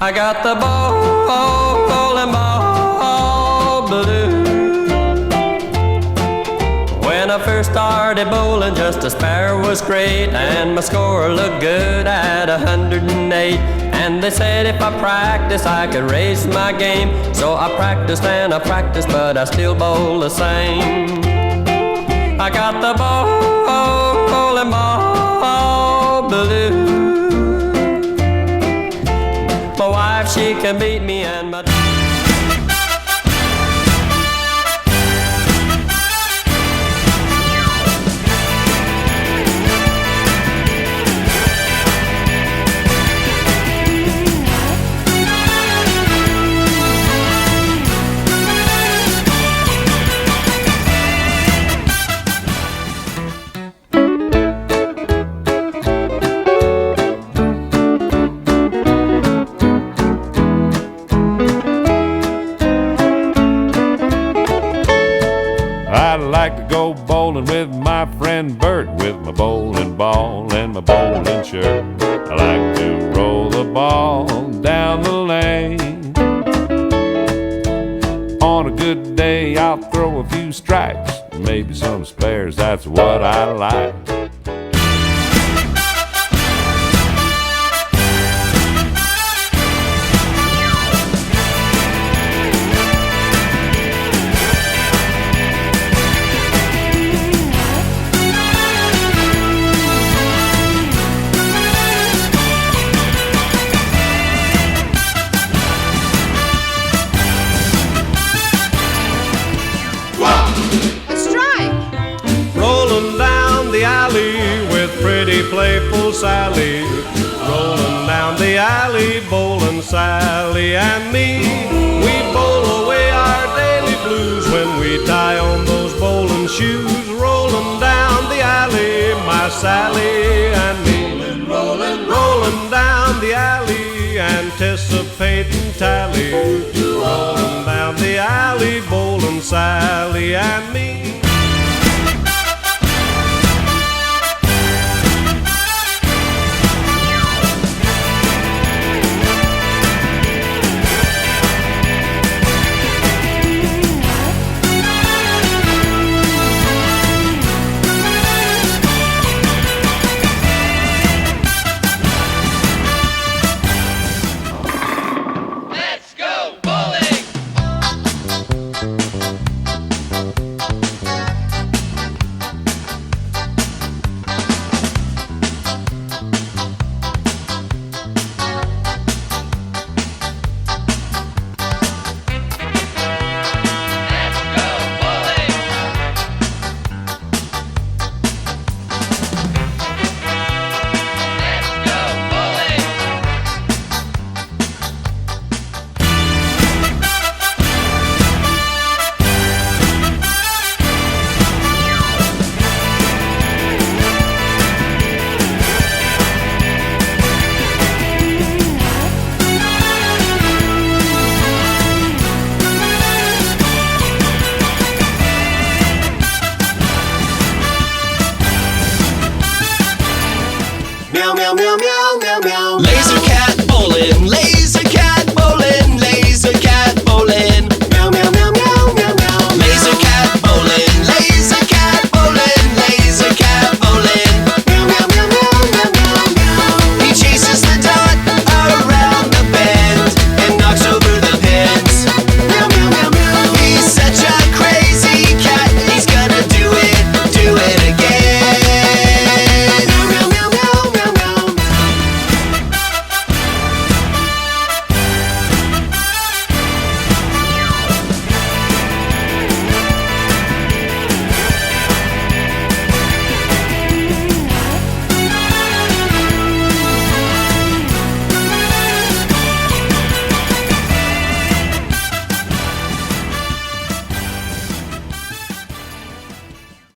I got the bowling ball blue. When I first started bowling, just a spare was great, and my score looked good at 108. And they said if I practiced, I could raise my game. So I practiced and I practiced, but I still bowl the same. I got the bowling ball blue. My wife, she can beat me, and my I'd like to go bowling with my friend Bert, with my bowling ball and my bowling shirt. I like to roll the ball down the lane. On a good day, I'll throw a few strikes, maybe some spares, that's what I like. rolling down the alley with pretty playful Sally. Rolling down the alley, bowling Sally and me. We bowl away our daily blues when we tie on those bowling shoes. Rolling down the alley, my Sally and me. Rolling down the alley, anticipating tally.